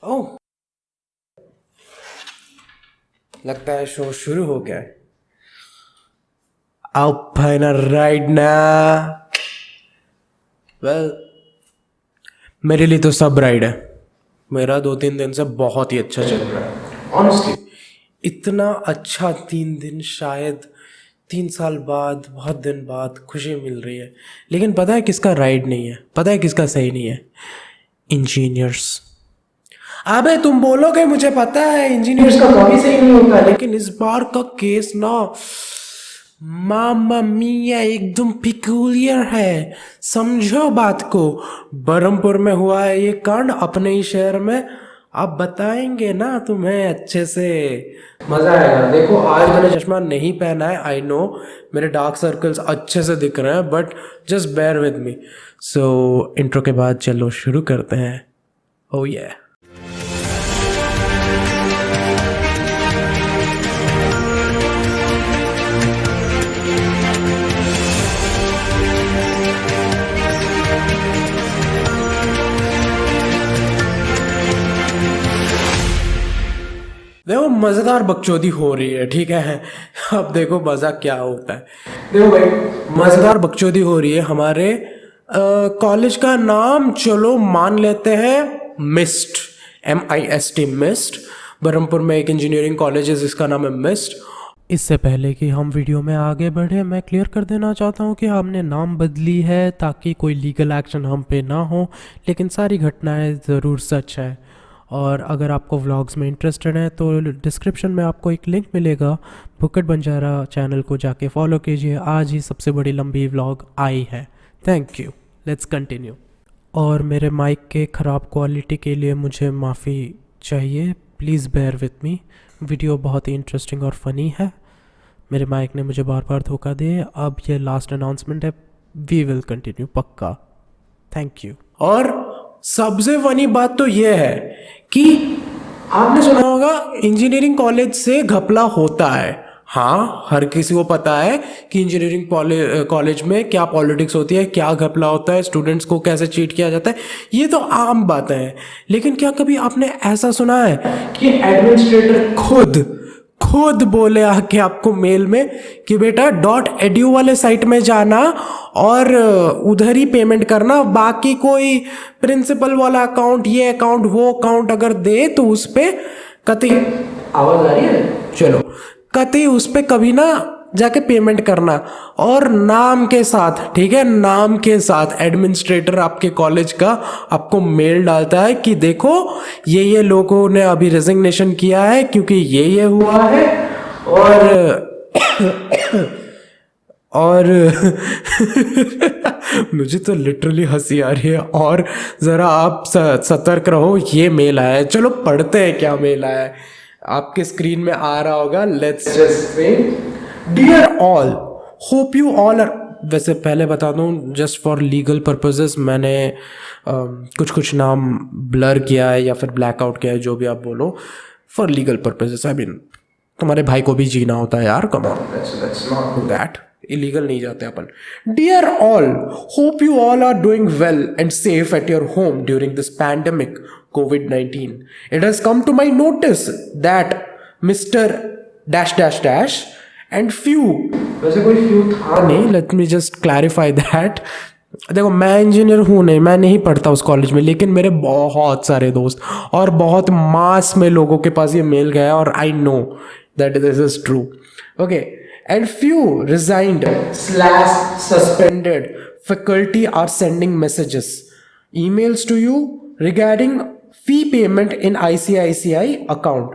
ओह, लगता है शो शुरू हो गया है। आओ फाइनल राइड ना। वेल, मेरे लिए तो सब राइड है। मेरा 2-3 दिन से बहुत ही अच्छा चल रहा है ऑनेस्टली। इतना अच्छा 3 दिन, शायद 3 साल बाद, बहुत दिन बाद खुशी मिल रही है। लेकिन पता है किसका राइड नहीं है? पता है किसका सही नहीं है? इंजीनियर्स। अबे तुम बोलोगे, मुझे पता है इंजीनियर्स का कभी सही नहीं होता, लेकिन इस बार का केस ना, मामा मिया, एकदम पिकुलियर है। समझो बात को। बरहमपुर में हुआ है ये कांड, अपने ही शहर में। अब बताएंगे ना तुम्हें अच्छे से, मजा आएगा। देखो, आज मैंने चश्मा नहीं पहना है, आई नो मेरे डार्क सर्कल्स अच्छे से दिख रहे हैं, but just bear with me. So intro के बाद चलो शुरू करते हैं। ओ ये देखो, मज़ेदार बकचोदी हो रही है, ठीक है। अब देखो मज़ा क्या होता है। देखो भाई, मज़ेदार बकचोदी हो रही है। हमारे कॉलेज का नाम चलो मान लेते हैं मिस्ट, MIST, मिस्ट। बरहमपुर में एक इंजीनियरिंग कॉलेज है जिसका नाम है मिस्ट। इससे पहले कि हम वीडियो में आगे बढ़े, मैं क्लियर कर देना चाहता हूँ कि हमने नाम बदली है ताकि कोई लीगल एक्शन हम पे ना हो, लेकिन सारी घटनाएं ज़रूर सच है। और अगर आपको व्लॉग्स में इंटरेस्टेड है तो डिस्क्रिप्शन में आपको एक लिंक मिलेगा, बुकेट बंजारा चैनल को जाके फॉलो कीजिए। आज ही सबसे बड़ी लंबी व्लॉग आई है। Thank you, let's continue. और मेरे माइक के ख़राब क्वालिटी के लिए मुझे माफ़ी चाहिए, please bear with me. Video बहुत ही इंटरेस्टिंग और फ़नी है। मेरे माइक ने मुझे बार बार धोखा दिया। अब ये लास्ट अनाउंसमेंट है, वी विल कंटिन्यू पक्का। Thank you. और सबसे फनी बात तो ये है कि आपने सुना होगा इंजीनियरिंग कॉलेज से घपला होता है। हाँ, हर किसी को पता है कि इंजीनियरिंग कॉलेज में क्या पॉलिटिक्स होती है, क्या घपला होता है, स्टूडेंट्स को कैसे चीट किया जाता है। ये तो आम बातें हैं। लेकिन क्या कभी आपने ऐसा सुना है कि एडमिनिस्ट्रेटर खुद बोले आके आपको मेल में कि बेटा .edu वाले साइट में जाना और उधर ही पेमेंट करना, बाकी कोई प्रिंसिपल वाला अकाउंट, ये अकाउंट, वो अकाउंट अगर दे तो उस पे कतई, आवाज आ रही है, चलो, कतई उस पे कभी ना जाके पेमेंट करना। और नाम के साथ, ठीक है, नाम के साथ एडमिनिस्ट्रेटर आपके कॉलेज का आपको मेल डालता है कि देखो ये लोगों ने अभी रेजिग्नेशन किया है क्योंकि ये हुआ है। और मुझे तो लिटरली हंसी आ रही है। और ज़रा आप सतर्क रहो, ये मेल आया है। चलो पढ़ते हैं क्या मेल आया है। आपके स्क्रीन में आ रहा होगा। Let's just say dear all, hope you all are. वैसे पहले बता दूं, जस्ट फॉर लीगल पर्पसेस मैंने कुछ नाम ब्लर किया है या फिर ब्लैकआउट किया है, जो भी आप बोलो, for legal purposes. I mean तुम्हारे भाई को भी जीना होता है यार, come on, let's not do that. Illegal नहीं जाते अपन। Dear all, hope you all are doing well and safe at your home during this pandemic COVID-19. It has come to my notice that Mr. dash dash dash and few, वैसे कोई few था नहीं, let me just clarify that. देखो, मैं engineer हूँ नहीं, मैं नहीं पढ़ता उस कॉलेज में, लेकिन मेरे बहुत सारे दोस्त और बहुत मास में लोगों के पास ये मेल गया और I know that this is true. Okay, and few resigned / suspended faculty are sending messages, emails to you regarding fee payment in ICICI account.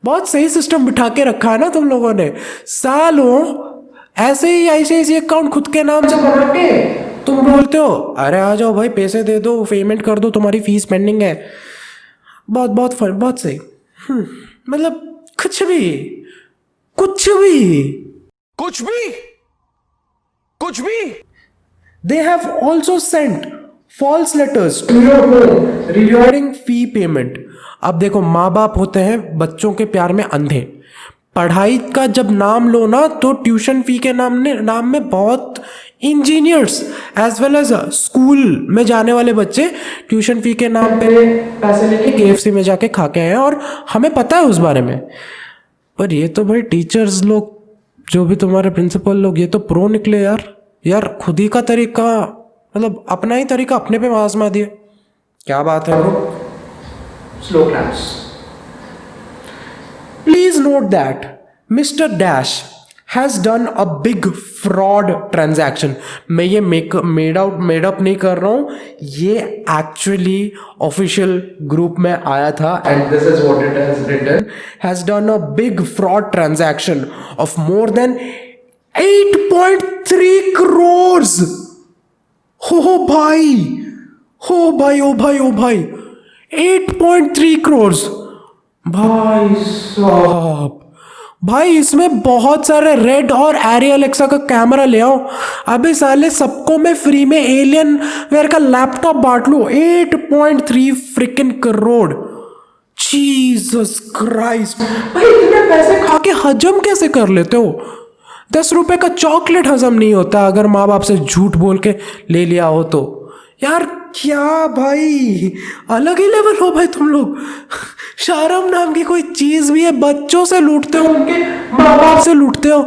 बहुत सही सिस्टम बिठा के रखा है ना तुम लोगों ने। सालों ऐसे ही ICICI अकाउंट खुद के नाम से बना के तुम बोलते हो अरे आ जाओ भाई, पैसे दे दो, पेमेंट कर दो, तुम्हारी फीस पेंडिंग है। बहुत बहुत फन, बहुत सही। मतलब कुछ भी कुछ भी कुछ भी कुछ भी। They have also sent false letters to your home regarding fee payment. अब देखो, माँ बाप होते हैं बच्चों के प्यार में अंधे। पढ़ाई का जब नाम लो ना तो ट्यूशन फी के नाम में बहुत engineers as well as school में जाने वाले बच्चे ट्यूशन फी के नाम पे पैसे लेके KFC में जाके खा के आए हैं, और हमें पता है उस बारे में। पर ये तो भाई टीचर्स लोग, जो भी तुम्हारे प्रिंसिपल लोग, ये तो प्रो निकले यार खुद ही का तरीका, मतलब अपना ही तरीका अपने पे आजमा दिए। क्या बात है bro. Slow claps. Please note that mister dash has done a big fraud transaction. मैं ये मेड अप नहीं कर रहा हूं, ये एक्चुअली ऑफिशियल ग्रुप में आया था, and this is what it has written. Has done a big fraud transaction of more than 8.3 crores। हो भाई, हो भाई, ओ भाई, ओ भाई, 8.3 crores भाई साहब। भाई इसमें बहुत सारे रेड और एरी एलेक्सा का कैमरा ले आओ। अबे साले सबको मैं फ्री में एलियन वेयर का लैपटॉप बांट लूं। 8.3 फ्रिकिन करोड़। जीसस क्राइस्ट भाई, इतने पैसे खा के हजम कैसे कर लेते हो? 10 रुपए का चॉकलेट हजम नहीं होता अगर माँ बाप से झूठ बोल के ले लिया हो तो। यार क्या भाई, अलग ही लेवल हो भाई तुम लोग। शर्म नाम की कोई चीज भी है? बच्चों से लूटते हो, उनके माँ बाप से लूटते हो।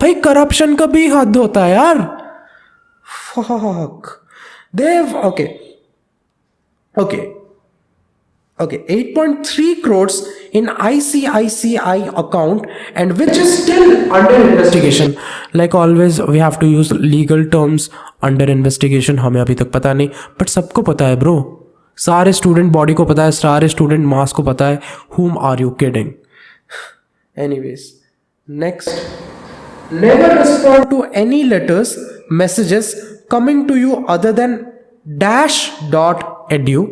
भाई करप्शन का भी हद होता है यार। फक देव। Okay, 8.3 crores in ICICI account, and which is still under investigation. Like always, we have to use legal terms. Under investigation हमें अभी तक पता नहीं, बट सबको पता है ब्रो। सारे स्टूडेंट बॉडी को पता है, सारे स्टूडेंट मास को पता है। Whom are you kidding? Anyways, next. Never respond to any letters, messages coming to you other than dash.edu.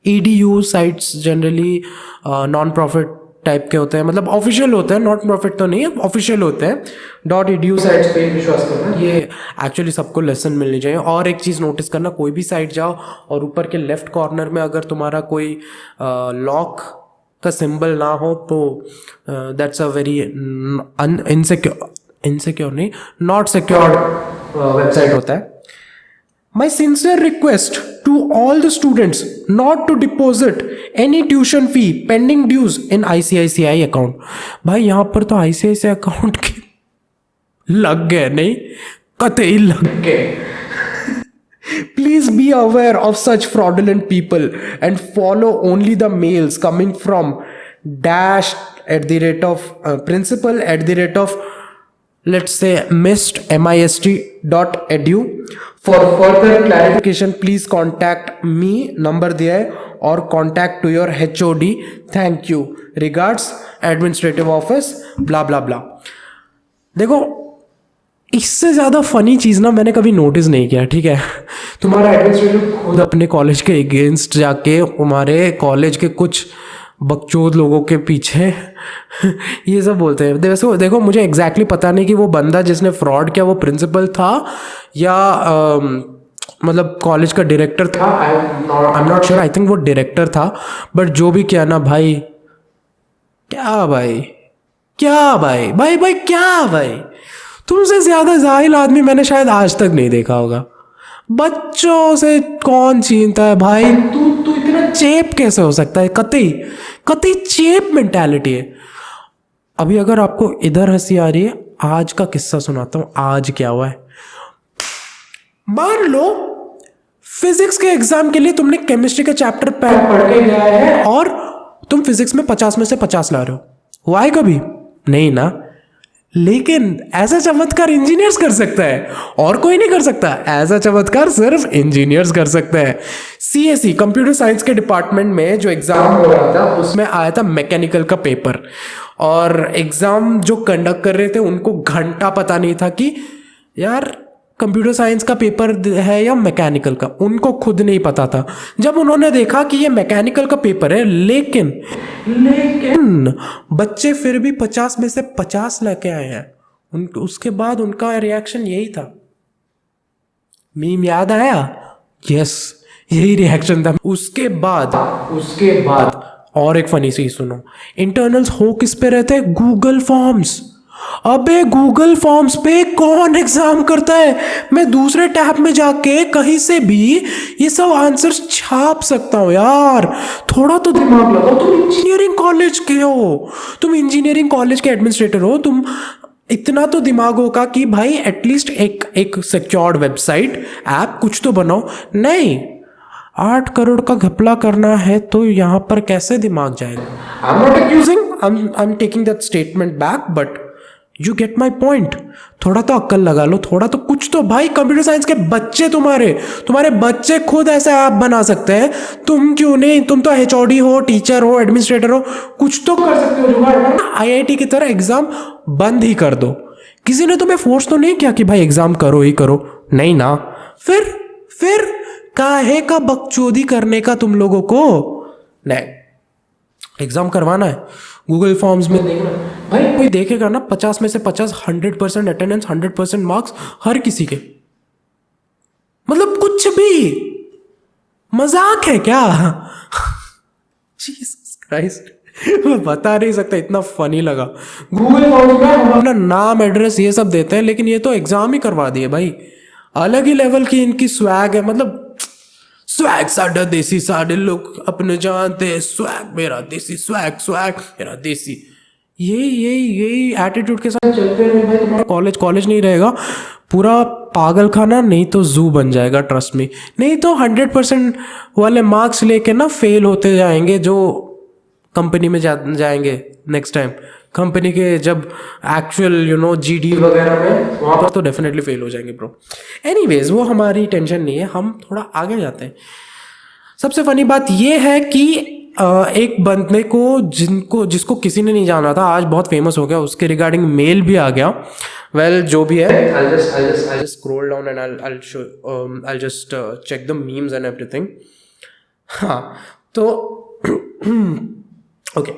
EDU sites generally non profit type के होते हैं, मतलब ऑफिशियल होते हैं, नॉट प्रॉफिट तो नहीं है, ऑफिशियल होते हैं। .edu साइट्स पे विश्वास करना, ये एक्चुअली सबको लेसन मिलनी चाहिए। और एक चीज़ नोटिस करना, कोई भी साइट जाओ और ऊपर के लेफ्ट कॉर्नर में अगर तुम्हारा कोई लॉक का सिंबल ना हो तो दैट्स अ वेरी इनसिक्योर नहीं, नॉट सिक्योर्ड वेबसाइट होता है। My sincere request to all the students not to deposit any tuition fee pending dues in ICICI account. भाई यहाँ पर तो ICICI अकाउंट के लग गए, नहीं कतई लग गए। Please be aware of such fraudulent people and follow only the mails coming from dash @principal let's say mist.edu. For further clarification please contact me, number दिया है, और contact to your HOD. Thank you. Regards, administrative office, blah blah blah. देखो इससे ज़्यादा funny चीज़ ना मैंने कभी notice नहीं किया, ठीक है। तुम्हारा एडमिनिस्ट्रेटिव खुद अपने कॉलेज के अगेंस्ट जाके हमारे कॉलेज के कुछ बकचोद लोगों के पीछे ये सब बोलते हैं। देखो मुझे एग्जैक्टली पता नहीं कि वो बंदा जिसने फ्रॉड किया वो प्रिंसिपल था या मतलब कॉलेज का डायरेक्टर था। I am not sure, I think वो डायरेक्टर था। बट जो भी किया ना भाई, क्या भाई तुमसे ज़्यादा जाहिल आदमी मैंने शायद आज तक नहीं देखा होगा। बच्चों से कौन छीनता है भाई? तू इतना चेप कैसे हो सकता है? कतई चेप मेंटालिटी है। अभी अगर आपको इधर हंसी आ रही है, आज का किस्सा सुनाता हूं। आज क्या हुआ है, मान लो फिजिक्स के एग्जाम के लिए तुमने केमिस्ट्री के चैप्टर पढ़ के गया है और तुम फिजिक्स में 50 में से 50 ला रहे हो। हुआ है कभी? नहीं ना। लेकिन ऐसा चमत्कार इंजीनियर्स कर सकता है और कोई नहीं कर सकता। ऐसा चमत्कार सिर्फ इंजीनियर्स कर सकते हैं। CSE कंप्यूटर साइंस के डिपार्टमेंट में जो एग्जाम हो रहा था उसमें आया था मैकेनिकल का पेपर, और एग्जाम जो कंडक्ट कर रहे थे उनको घंटा पता नहीं था कि यार कंप्यूटर साइंस का पेपर है या मैकेनिकल का, उनको खुद नहीं पता था। जब उन्होंने देखा कि ये मैकेनिकल का पेपर है, लेकिन बच्चे फिर भी 50 में से 50 लेके आए हैं, उसके बाद उनका रिएक्शन यही था। मीम याद आया? यस, यही रिएक्शन था। उसके बाद और एक फनी चीज सुनो, इंटरनल्स हो किस पे रहते हैं? Google forms. अबे गूगल फॉर्म्स पे कौन एग्जाम करता है? मैं दूसरे टैब में जाके कहीं से भी ये सब आंसर्स छाप सकता हूँ यार। थोड़ा तो दिमाग लगाओ। तुम इंजीनियरिंग कॉलेज के हो, तुम इंजीनियरिंग कॉलेज के एडमिनिस्ट्रेटर हो, तुम इतना तो दिमाग होगा कि भाई एटलीस्ट एक सिक्योर्ड वेबसाइट ऐप कुछ तो बनाओ। नहीं, 8 करोड़ का घपला करना है तो यहाँ पर कैसे दिमाग जाएगा? I am not accusing, I am taking that statement back, but you get my point. थोड़ा तो अक्ल लगा लो, थोड़ा तो कुछ तो। भाई कंप्यूटर साइंस के बच्चे तुम्हारे बच्चे खुद ऐसे ऐप बना सकते हैं, तुम क्यों नहीं? तुम तो HOD हो, टीचर हो, एडमिनिस्ट्रेटर हो, कुछ तो कर सकते हो जुगाड़। IIT की तरह एग्जाम बंद ही कर दो। किसी ने तुम्हें फोर्स तो नहीं किया कि भाई एग्जाम करो ही करो, नहीं ना? फिर काहे का बकचोदी करने का तुम लोगों को? नहीं, एग्जाम करवाना है, गूगल फॉर्म्स में देखना भाई, कोई देखेगा ना 50 में से 50, 100% अटेंडेंस, 100% मार्क्स हर किसी के। मतलब कुछ भी मजाक है क्या? जीसस क्राइस्ट, मैं बता नहीं सकता, इतना फनी लगा। गूगल फॉर्म्स में हम अपना नाम, एड्रेस ये सब देते हैं, लेकिन ये तो एग्जाम ही करवा दिए भाई। अलग ही लेवल की इनकी स्वैग है। मतलब स्वैग साडा देसी, साडे लोग अपने जानते हैं, स्वैग मेरा देसी, स्वैग मेरा देसी। यही एटीट्यूड के साथ चलते रहे भाई, तुम्हारा कॉलेज नहीं रहेगा, पूरा पागल खाना नहीं तो जू बन जाएगा, ट्रस्ट मी। नहीं तो 100% वाले मार्क्स लेके ना फेल होते जाएंगे, जो कंपनी में जाएंगे नेक्स्ट टाइम। कंपनी के जब एक्चुअल GD वगैरह में, वहाँ पर तो डेफिनेटली फेल हो जाएंगे ब्रो। एनीवेज, वो हमारी टेंशन नहीं है, हम थोड़ा आगे जाते हैं। सबसे फनी बात ये है कि एक बंदे को जिसको किसी ने नहीं जाना था, आज बहुत फेमस हो गया, उसके रिगार्डिंग मेल भी आ गया। वेल, जो भी है, I'll just scroll down and I'll just check the memes and everything. हाँ, तो ओके,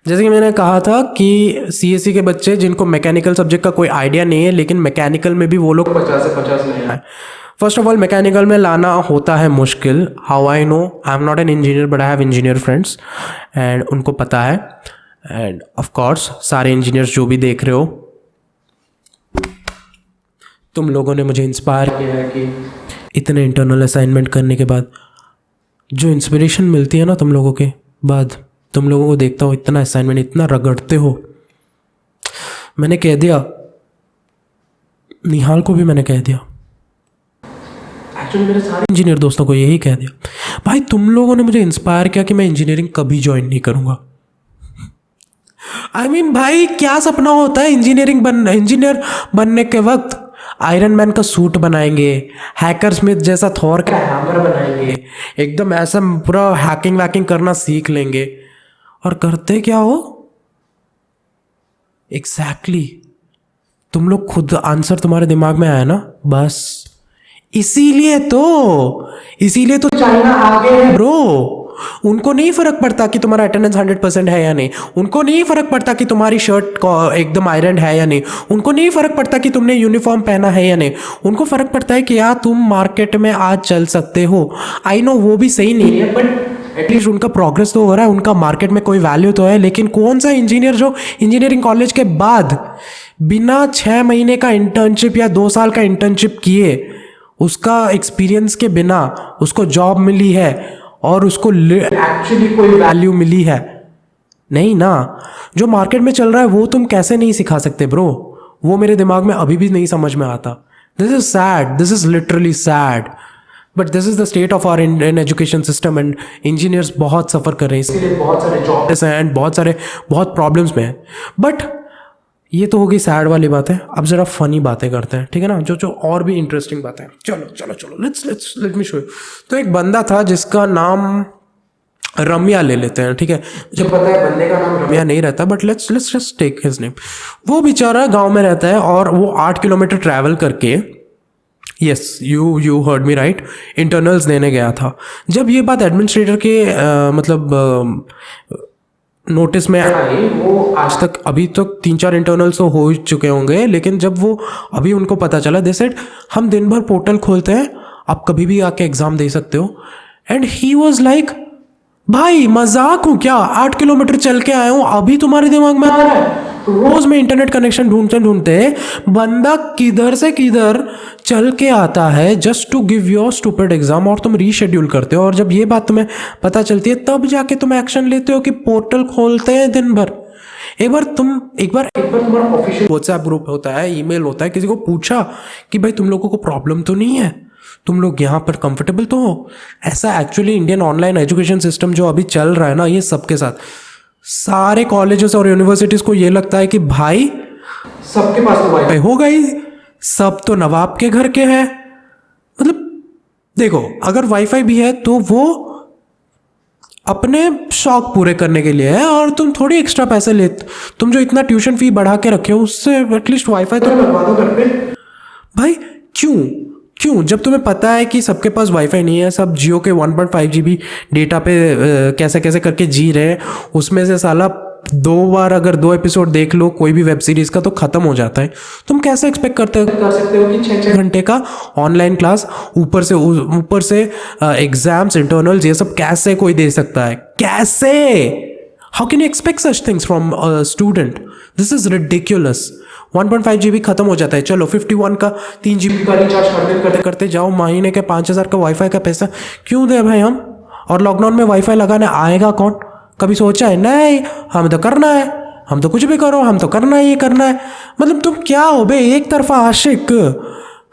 जैसे कि मैंने कहा था कि CSE के बच्चे जिनको मैकेनिकल सब्जेक्ट का कोई आइडिया नहीं है, लेकिन मैकेनिकल में भी वो लोग 50 से 50 ले आए। फर्स्ट ऑफ ऑल, मैकेनिकल में लाना होता है मुश्किल। How I know? I am not an engineer, but I have engineer friends and उनको पता है। एंड ऑफ कोर्स सारे इंजीनियर्स जो भी देख रहे हो, तुम लोगों ने मुझे इंस्पायर किया है कि इतने इंटरनल असाइनमेंट करने के बाद जो इंस्पिरेशन मिलती है ना तुम लोगों के बाद, तुम लोगों को देखता हो इतना असाइनमेंट, इतना रगड़ते हो। मैंने कह दिया, निहाल को भी मैंने कह दिया, एक्चुअली मेरे सारे इंजीनियर दोस्तों को यही कह दिया, भाई तुम लोगों ने मुझे इंस्पायर किया कि मैं इंजीनियरिंग कभी ज्वाइन नहीं करूंगा। I mean, भाई क्या सपना होता है इंजीनियर बनने के वक्त? आयरन मैन का सूट बनाएंगे, हैकर स्मिथ जैसा थॉर का हैमर बनाएंगे, एकदम ऐसा पूरा हैकिंग वैकिंग करना सीख लेंगे, और करते क्या हो? एग्जैक्टली तुम लोग खुद आंसर तुम्हारे दिमाग में आया ना, बस इसीलिए तो चाइना आगे है ब्रो। उनको नहीं फर्क पड़ता कि तुम्हारा अटेंडेंस 100% है या नहीं, उनको नहीं फर्क पड़ता कि तुम्हारी शर्ट एकदम आयरन है या नहीं, उनको नहीं फर्क पड़ता कि तुमने यूनिफॉर्म पहना है या नहीं, उनको फर्क पड़ता है कि यार तुम मार्केट में आज चल सकते हो। आई नो वो भी सही नहीं है, बट एटलीस्ट उनका प्रोग्रेस तो हो रहा है, उनका मार्केट में कोई वैल्यू तो है। लेकिन कौन सा इंजीनियर जो इंजीनियरिंग कॉलेज के बाद बिना 6 महीने का इंटर्नशिप या 2 साल का इंटर्नशिप किए, उसका एक्सपीरियंस के बिना उसको जॉब मिली है और उसको एक्चुअली कोई वैल्यू मिली है? नहीं ना। जो मार्केट में चल रहा है वो तुम कैसे नहीं सिखा सकते ब्रो? वो मेरे दिमाग में अभी भी नहीं समझ में आता। This is sad, this is literally sad, but this is the state of our Indian education system and engineers बहुत सफ़र कर रहे हैं, इसलिए बहुत सारे जॉब्स हैं एंड बहुत प्रॉब्लम्स में हैं। बट ये तो होगी सैड वाली बात है। अब जरा फनी बातें करते हैं, ठीक है ना, जो और भी इंटरेस्टिंग बातें हैं। चलो लेट मी शो यू। तो एक बंदा था जिसका नाम रम्या ले लेते हैं, ठीक है। मुझे पता है बंदे का नाम रम्या नहीं रहता, but let's just take his name. वो बेचारा गांव में रहता है और वो 8 किलोमीटर ट्रैवल करके, yes you heard me right, internals देने गया था। जब ये बात एडमिनिस्ट्रेटर के नोटिस में आई, वो आज तक अभी तक 3-4 इंटरनल्स तो हो चुके होंगे, लेकिन जब वो अभी उनको पता चला, दे सेड हम दिन भर पोर्टल खोलते हैं, आप कभी भी आके एग्जाम दे सकते हो। एंड ही वाज लाइक, भाई मजाक हूँ क्या? 8 किलोमीटर चल के आया हूँ, अभी तुम्हारे दिमाग में आ रहा है? रोज में इंटरनेट कनेक्शन ढूंढते ढूंढते बंदा किधर से किधर चल के आता है just to give your stupid exam, और तुम रीशेड्यूल करते हो। और जब ये बात तुम्हें पता चलती है तब जाके तुम एक्शन लेते हो कि पोर्टल खोलते हैं दिन भर। एक बार तुम्हारा ऑफिशियल व्हाट्सएप ग्रुप होता है, ईमेल होता है, किसी को पूछा कि भाई तुम लोगों को प्रॉब्लम तो नहीं है, तुम लोग यहाँ पर कंफर्टेबल तो हो? ऐसा actually Indian online education system जो अभी चल रहा है ना, ये सबके साथ, सारे कॉलेजेस और यूनिवर्सिटीज को ये लगता है कि भाई सबके पास तो वाईफाई होगा ही, सब तो नवाब के घर के हैं। मतलब देखो, अगर वाईफाई भी है तो वो अपने शौक पूरे करने के लिए है, और तुम थोड़ी एक्स्ट्रा पैसे लेते, तुम जो इतना ट्यूशन फी बढ़ा के रखे हो उससे एटलीस्ट वाईफाई तो लगवा दो घर पे। भाई क्यों जब तुम्हें पता है कि सबके पास वाईफाई नहीं है, सब जियो के 1.5 GB डेटा पे कैसे कैसे करके जी रहे हैं, उसमें से साला 2 बार अगर 2 एपिसोड देख लो कोई भी वेब सीरीज का तो खत्म हो जाता है। तुम कैसे एक्सपेक्ट कर सकते हो कि 6 घंटे का ऑनलाइन क्लास, ऊपर से एग्जाम्स, इंटरनल्स, ये सब कैसे कोई दे सकता है? कैसे? How can you expect such things from student? This is ridiculous. 1.5 GB खत्म हो जाता है, चलो 51 का 3 GB का रिचार्ज करते करते जाओ, महीने के 5,000 का वाईफाई का पैसा क्यों दे भाई हम? और लॉकडाउन में वाईफाई लगाने आएगा कौन? कभी सोचा है? नहीं, हम तो करना है, हम तो कुछ भी करो, हम तो करना ही करना है। मतलब तुम क्या हो बे, एक तरफा आशिक,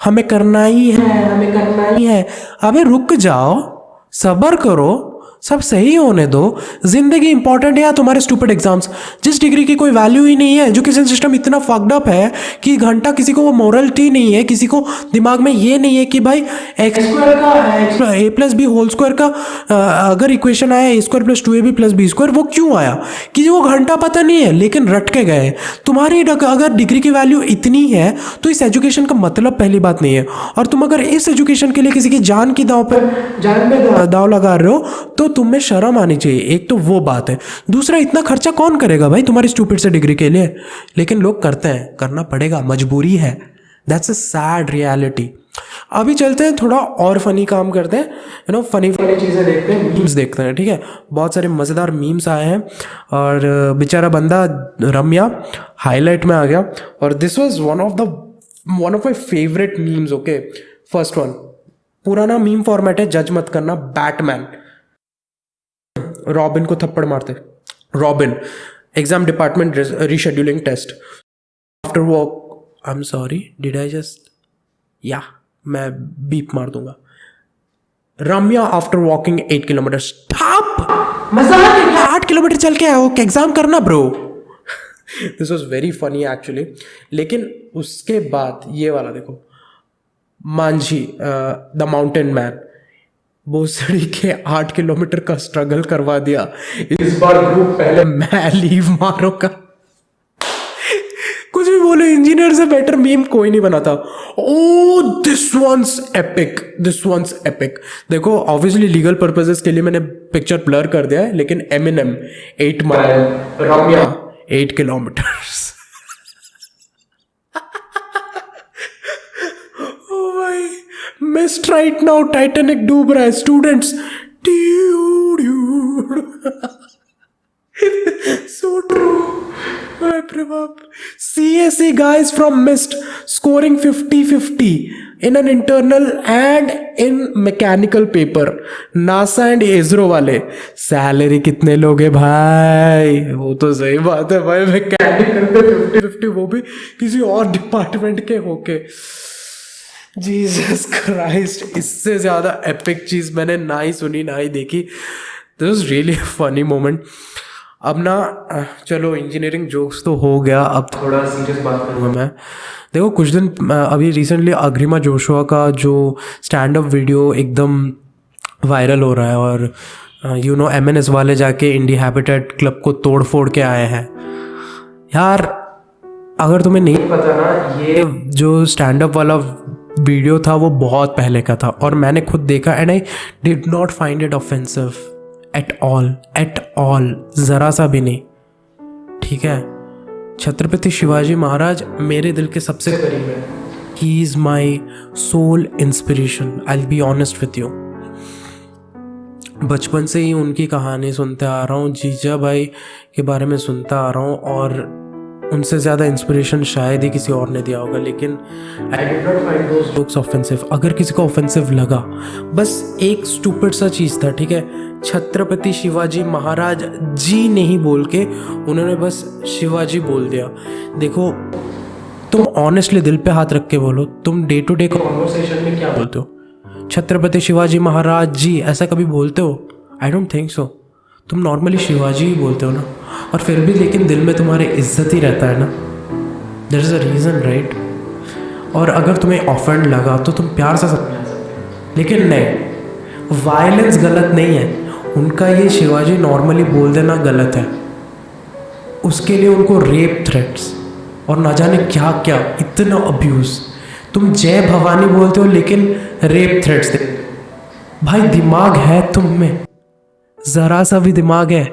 हमें करना ही है, हमें करना ही है। अबे रुक जाओ, सब्र करो, सब सही होने दो। जिंदगी इंपॉर्टेंट है या तुम्हारे स्टूपिड एग्जाम्स? जिस डिग्री की कोई वैल्यू ही नहीं है, एजुकेशन सिस्टम इतना फक्ड अप है कि घंटा किसी को वो मोरलिटी नहीं है, किसी को दिमाग में ये नहीं है कि भाई एक्स स्क्वायर का ए प्लस बी होल स्क्वायर का अगर इक्वेशन आया A² + 2AB + B², वो क्यों आया? किसी को घंटा पता नहीं है, लेकिन रट के गए। तुम्हारी अगर डिग्री की वैल्यू इतनी है तो इस एजुकेशन का मतलब पहली बात नहीं है। और तुम अगर इस एजुकेशन के लिए किसी की जान पे दाव लगा रहे हो तो तुम में शर्म आनी चाहिए। एक तो वो बात है, दूसरा इतना खर्चा कौन करेगा भाई तुम्हारी स्टूपिड से डिग्री के लिए? लेकिन लोग करते हैं, करना पड़ेगा, मजबूरी है। That's a sad reality. अभी चलते हैं, थोड़ा और फनी काम करते हैं, फनी चीज़ें देखते हैं, मीम्स देखते हैं। ठीक है, बहुत सारे मज़ेदार मीम्स आए हैं, और बेचारा बंदा रम्या हाईलाइट में आ गया, और this was one of my favourite memes. Okay, first one, पुराना मीम फॉर्मेट है, जज मत करना। बैटमैन रॉबिन को थप्पड़ मारते, Robin exam department rescheduling test after work, I am sorry did I just, या मैं बीप मार दूंगा। Ramya after walking 8 kilometre, stop, मजाक है क्या? 8 किलोमीटर चल के आओ, एग्जाम करना bro. This was very funny actually. लेकिन उसके बाद ये वाला देखो, मांझी द माउंटेन मैन, भोसड़ी के 8 किलोमीटर का स्ट्रगल करवा दिया। इस बार ग्रुप पहले मैं लीव मारूंगा। कुछ भी बोलो, इंजीनियर से बेटर मीम कोई नहीं बनाता। ओ दिस वंस एपिक। देखो ऑब्वियसली लीगल पर्पसेस के लिए मैंने पिक्चर ब्लर कर दिया है, लेकिन एमिनेम 8 माइल, रम्या 8 kilometres. Mist right now, Titanic डूब रहा है, स्टूडेंट्स। सो ट्रू, बाप। CSE guys from MIST scoring 50-50 in an internal and in mechanical paper. NASA and ISRO वाले, सैलरी कितने लोगे भाई? वो तो सही बात है भाई, मैकेनिकल पे 50-50, वो भी किसी और डिपार्टमेंट के होके। जीसस क्राइस्ट, इससे ज़्यादा एपिक चीज़ मैंने ना ही सुनी ना ही देखी। This was really funny moment. अब ना चलो इंजीनियरिंग जोक्स तो हो गया, अब थोड़ा सीरियस बात करूँगा मैं। देखो कुछ दिन अभी रिसेंटली अग्रिमा जोशुआ का जो स्टैंड अप वीडियो एकदम वायरल हो रहा है, और MNS वाले जाके इंडी हैबिटेट क्लब को तोड़ फोड़ के आए हैं। यार अगर तुम्हें नहीं पता ना, ये जो स्टैंड अप वाला वीडियो था वो बहुत पहले का था, और मैंने खुद देखा, and I did not find it offensive at all, ज़रा सा भी नहीं। ठीक है, छत्रपति शिवाजी महाराज मेरे दिल के सबसे करीब है। He is my soul inspiration, I will be honest with you. बचपन से ही उनकी कहानी सुनते आ रहा हूँ, जीजा भाई के बारे में सुनता आ रहा हूँ, और उनसे ज़्यादा इंस्पिरेशन शायद ही किसी और ने दिया होगा, लेकिन I did not find those jokes offensive. अगर किसी को ऑफेंसिव लगा, बस एक स्टूपिड सा चीज़ था, ठीक है, छत्रपति शिवाजी महाराज जी नहीं बोल के उन्होंने बस शिवाजी बोल दिया। देखो, तुम ऑनेस्टली दिल पे हाथ रख के बोलो, तुम डे टू डे कॉन्वर्सेशन में क्या बोलते हो? छत्रपति शिवाजी महाराज जी ऐसा कभी बोलते हो? I don't think so. तुम नॉर्मली शिवाजी ही बोलते हो ना, और फिर भी लेकिन दिल में तुम्हारी इज्जत ही रहता है ना। There is a reason, right? और अगर तुम्हें ऑफेंड लगा तो तुम प्यार से समझा सकते हो, लेकिन नहीं, वायलेंस गलत नहीं है। उनका ये शिवाजी नॉर्मली बोल देना गलत है। उसके लिए उनको रेप थ्रेट्स और ना जाने क्या क्या, इतना अब्यूज़। तुम जय भवानी बोलते हो लेकिन रेप थ्रेट्स देते हो। भाई, दिमाग है तुम में? ज़रा सा भी दिमाग है?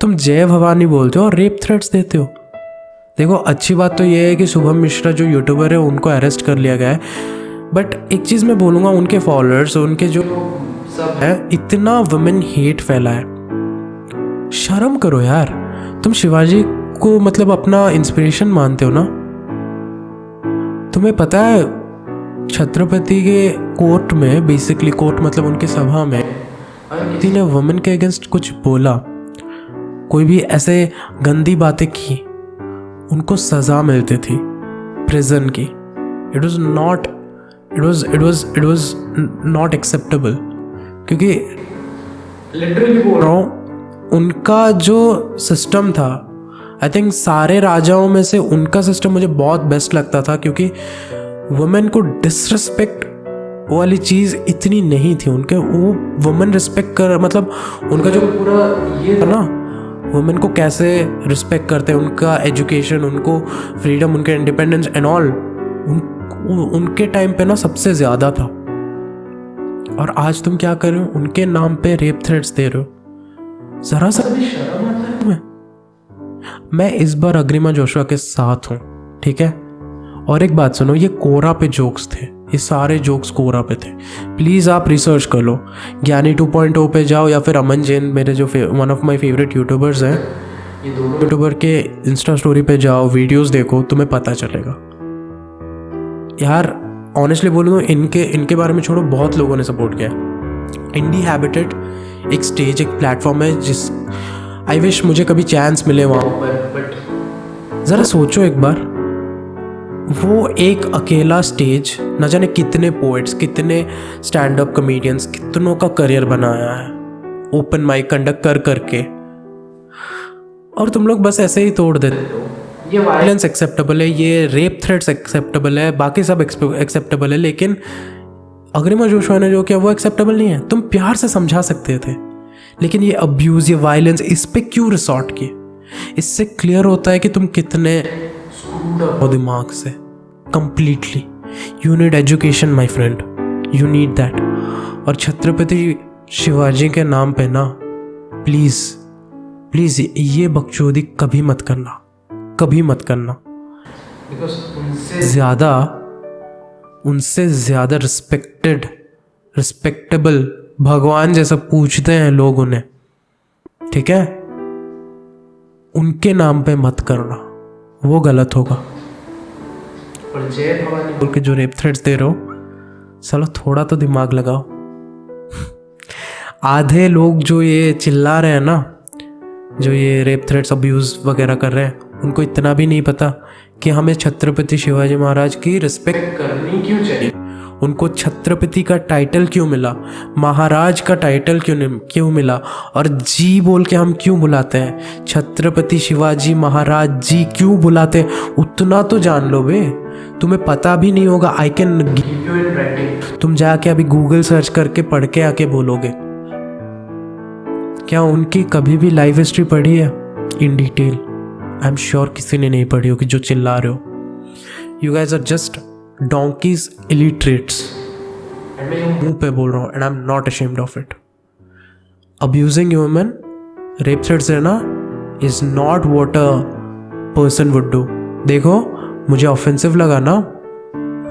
तुम जय भवानी बोलते हो और रेप थ्रेट्स देते हो। देखो, अच्छी बात तो ये है कि शुभम मिश्रा जो यूट्यूबर है उनको अरेस्ट कर लिया गया है, बट एक चीज़ मैं बोलूँगा, उनके फॉलोअर्स, उनके जो सब है, इतना वुमेन हेट फैला है। शर्म करो यार। तुम शिवाजी को मतलब अपना इंस्पिरेशन मानते हो ना? तुम्हें पता है छत्रपति के कोर्ट में, बेसिकली कोर्ट मतलब उनकी सभा में, किसी ने वुमेन के अगेंस्ट कुछ बोला, कोई भी ऐसे गंदी बातें की, उनको सज़ा मिलती थी प्रिजन की। It was not acceptable. क्योंकि लिटरली बोल रहा हूँ, उनका जो सिस्टम था, आई थिंक सारे राजाओं में से उनका सिस्टम मुझे बहुत बेस्ट लगता था, क्योंकि वुमेन को डिसरिस्पेक्ट वाली चीज़ इतनी नहीं थी उनके। वो वुमेन रिस्पेक्ट कर, मतलब उनका जो पूरा ये था ना, वुमेन को कैसे रिस्पेक्ट करते हैं, उनका एजुकेशन, उनको फ्रीडम, उनके इंडिपेंडेंस एंड ऑल, उनके टाइम पे ना सबसे ज़्यादा था। और आज तुम क्या कर रहे हो? उनके नाम पे रेप थ्रेट्स दे रहे हो। ज़रा सा भी शर्म आता है तुम्हें? मैं इस बार अग्रिमा जोशुआ के साथ हूँ, ठीक है? और एक बात सुनो, ये कोरा पे जोक्स थे, ये सारे जोक्स कोरा पे थे। प्लीज़ आप रिसर्च कर लो, ज्ञानी 2.0 पे जाओ, या फिर अमन जैन, मेरे जो one of my favourite YouTubers हैं, ये दोनों यूट्यूबर के इंस्टा स्टोरी पे जाओ, वीडियोस देखो, तुम्हें पता चलेगा। यार ऑनेस्टली बोलूँ तो इनके बारे में छोड़ो, बहुत लोगों ने सपोर्ट किया है। इंडी हैबिटेट एक स्टेज, एक प्लेटफॉर्म है जिस आई विश मुझे कभी चांस मिले वहाँ पर, बट ज़रा सोचो एक बार, वो एक अकेला स्टेज न जाने कितने पोएट्स, कितने स्टैंड अप कॉमेडियंस, कितनों का करियर बनाया है ओपन माइक कंडक्ट कर करके, और तुम लोग बस ऐसे ही तोड़ देते हो। ये वायलेंस एक्सेप्टेबल है, ये रेप थ्रेट्स एक्सेप्टेबल है, बाकी सब एक्सेप्टेबल है, लेकिन अग्रिमा जोशुआ ने जो किया वो एक्सेप्टेबल नहीं है। तुम प्यार से समझा सकते थे, लेकिन ये अब्यूज़, ये वायलेंस, इस पे क्यों रिसॉर्ट किए? इससे क्लियर होता है कि तुम कितने हो दिमाग से completely. You need education my friend, you need that. और छत्रपति शिवाजी के नाम पे ना, प्लीज़ प्लीज़ ये बकचोदी कभी मत करना, कभी मत करना। बिकॉज उनसे ज़्यादा रिस्पेक्टेबल भगवान जैसा पूछते हैं लोग उन्हें, ठीक है? उनके नाम पे मत करना, वो गलत होगा। और जय भवानी बोल के जो रेप थ्रेट्स दे रहे हो, चलो थोड़ा तो दिमाग लगाओ। आधे लोग जो ये चिल्ला रहे हैं ना, जो ये रेप थ्रेट्स, अब्यूज़ वगैरह कर रहे हैं, उनको इतना भी नहीं पता कि हमें छत्रपति शिवाजी महाराज की रिस्पेक्ट करनी क्यों चाहिए। उनको छत्रपति का टाइटल क्यों मिला, महाराज का टाइटल क्यों मिला, और जी बोल के हम क्यों बुलाते हैं, छत्रपति शिवाजी महाराज जी क्यों बुलाते हैं, उतना तो जान लो बे। तुम्हें पता भी नहीं होगा, I can give you in writing. तुम जाके अभी गूगल सर्च करके पढ़ के आके बोलोगे। क्या उनकी कभी भी लाइफ हिस्ट्री पढ़ी है in detail? I am sure किसी ने नहीं पढ़ी होगी जो चिल्ला रहे हो। You guys are just donkeys illiterates, and मैं मुंह पे बोल रहा हूँ, and I'm not ashamed of it. Abusing women, rape threats देना is not what a person would do. देखो, मुझे ऑफेंसिव लगा ना,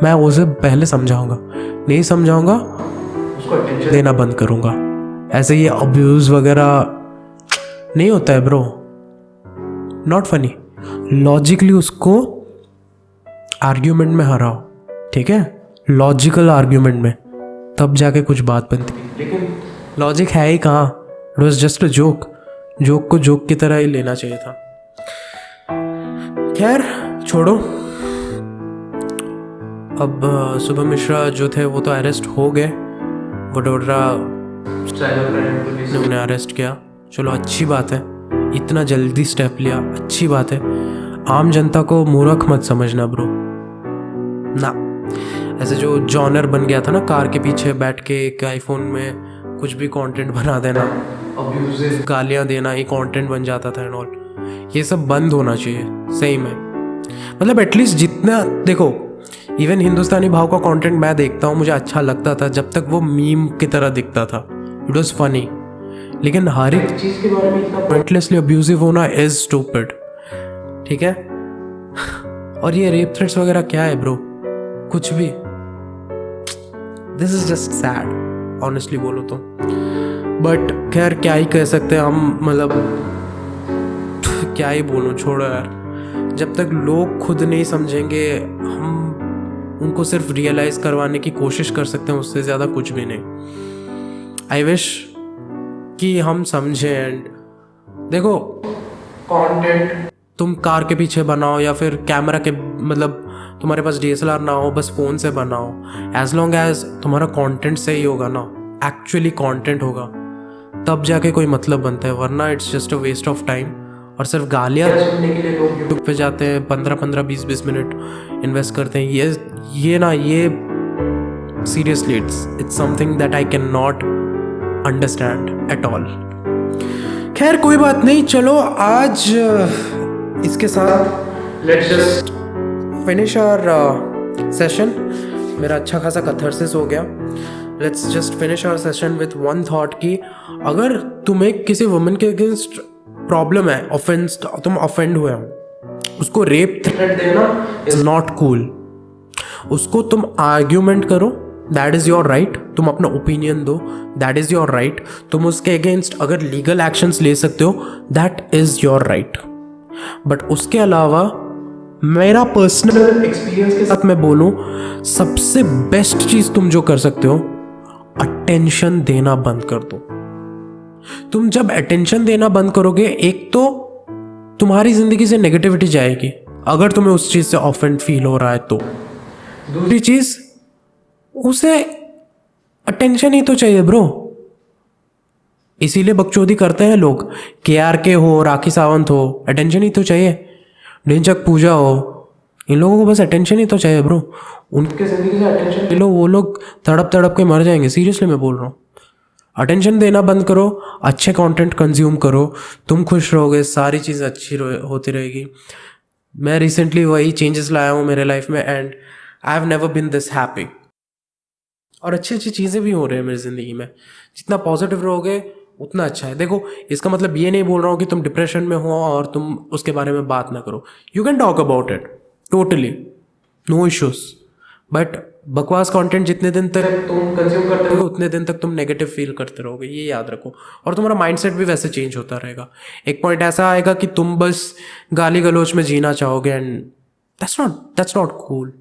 मैं उसे पहले समझाऊंगा, नहीं समझाऊंगा उसको अटेंशन देना बंद करूंगा। ऐसे ये अब्यूज़ वगैरह नहीं होता है ब्रो, नॉट फनी। लॉजिकली उसको आर्ग्यूमेंट में हराओ, ठीक है, लॉजिकल आर्ग्यूमेंट में, तब जाके कुछ बात बनती है। लेकिन लॉजिक है ही कहाँ, it was just a joke को जोक की तरह ही लेना चाहिए था। खैर छोड़ो, अब शुभम मिश्रा जो थे वो तो अरेस्ट हो गए, वडोदरा ने उन्हें अरेस्ट किया, चलो अच्छी बात है, इतना जल्दी स्टेप लिया, अच्छी बात है। आम जनता को मूर्ख मत समझना ब्रो, ना ऐसे जो जॉनर बन गया था ना, कार के पीछे बैठ के एक आईफोन में कुछ भी कंटेंट बना देना, अब्यूजिव गालियां देना, ये कंटेंट बन जाता था एंड ऑल, ये सब बंद होना चाहिए सही में। मतलब एटलीस्ट जितना देखो, इवन हिंदुस्तानी भाव का कंटेंट मैं देखता हूँ, मुझे अच्छा लगता था जब तक वो मीम की तरह दिखता था, इट वॉज फनी। लेकिन हर एक चीज़ के बारे में इतना पॉइंटलेसली अब्यूजिव होना इज स्टूपिड, ठीक है। और ये रेप थ्रेट्स वगैरह क्या है ब्रो, कुछ भी, this is just sad honestly बोलो तो। बट खैर क्या ही कह सकते हैं हम, मतलब क्या ही बोलूं, छोड़ो यार। जब तक लोग खुद नहीं समझेंगे, हम उनको सिर्फ रियलाइज करवाने की कोशिश कर सकते हैं, उससे ज़्यादा कुछ भी नहीं। आई विश कि हम समझें। एंड देखो, कंटेंट तुम कार के पीछे बनाओ या फिर कैमरा के, मतलब तुम्हारे पास DSLR ना हो, बस फ़ोन से बनाओ, एज लॉन्ग एज तुम्हारा कंटेंट सही होगा ना, एक्चुअली कंटेंट होगा, तब जाके कोई मतलब बनता है, वरना it's just a waste of time. और सिर्फ गालियाँ सुनने के लिए लोग यूट्यूब पे जाते हैं, 15-15, 20-20 मिनट इन्वेस्ट करते हैं, ये seriously it's something that I can not understand at all. खैर कोई बात नहीं, चलो आज इसके साथ let's just finish our session. मेरा अच्छा खासा कैथार्सिस हो गया। Let's just finish our session with one thought कि अगर तुम्हें किसी वुमेन के अगेंस्ट प्रॉब्लम है, ऑफेंस, तुम ऑफेंड हुए हो, उसको रेप थ्रेट देना इज नॉट कूल। उसको तुम आर्ग्यूमेंट करो, दैट इज योर राइट, तुम अपना ओपिनियन दो, दैट इज योर राइट। तुम उसके अगेंस्ट अगर लीगल एक्शंस ले सकते हो, that is your right. But उसके अलावा मेरा पर्सनल एक्सपीरियंस के साथ मैं बोलूं, सबसे बेस्ट चीज तुम जो कर सकते हो, अटेंशन देना बंद कर दो। तुम जब अटेंशन देना बंद करोगे, एक तो तुम्हारी जिंदगी से नेगेटिविटी जाएगी, अगर तुम्हें उस चीज से ऑफेंड फील हो रहा है तो। दूसरी चीज, उसे अटेंशन ही तो चाहिए ब्रो, इसीलिए बकचोदी करते हैं लोग। KRK हो, राखी सावंत हो, अटेंशन ही तो चाहिए। ढिंचक पूजा हो, इन लोगों को बस अटेंशन ही तो चाहिए ब्रो। उनके जिंदगी से अटेंशन ले लो, वो लोग तड़प तड़प के मर जाएंगे, सीरियसली मैं बोल रहा हूँ। अटेंशन देना बंद करो, अच्छे कंटेंट कंज्यूम करो, तुम खुश रहोगे, सारी चीज़ अच्छी होती रहेगी। मैं रिसेंटली वही चेंजेस लाया हूँ मेरे लाइफ में, and I have never been this happy. और अच्छी अच्छी चीज़ें भी हो रही हैं मेरी ज़िंदगी में। जितना पॉजिटिव रहोगे उतना अच्छा है। देखो, इसका मतलब ये नहीं बोल रहा हूँ कि तुम डिप्रेशन में हो और तुम उसके बारे में बात ना करो। You can talk about it, totally no issues. But बकवास कंटेंट जितने दिन तक तुम कंज्यूम करते रहोगे, उतने दिन तक तुम नेगेटिव फील करते रहोगे, ये याद रखो। और तुम्हारा माइंडसेट भी वैसे चेंज होता रहेगा। एक पॉइंट ऐसा आएगा कि तुम बस गाली गलौज में जीना चाहोगे, and that's not cool.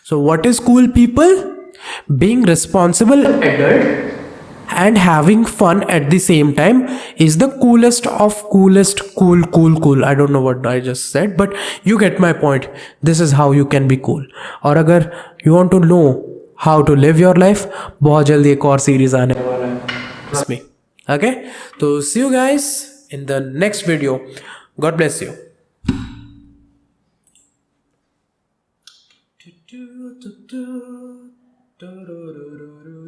So what is cool people? Being responsible adult and having fun at the same time is the coolest of coolest. Cool. I don't know what I just said, but you get my point. This is how you can be cool. और अगर you want to know how to live your life, बहुत जल्दी एक और series आने वाला है, trust me. Okay? तो see you guys in the next video. God bless you. Do do do do do do do do.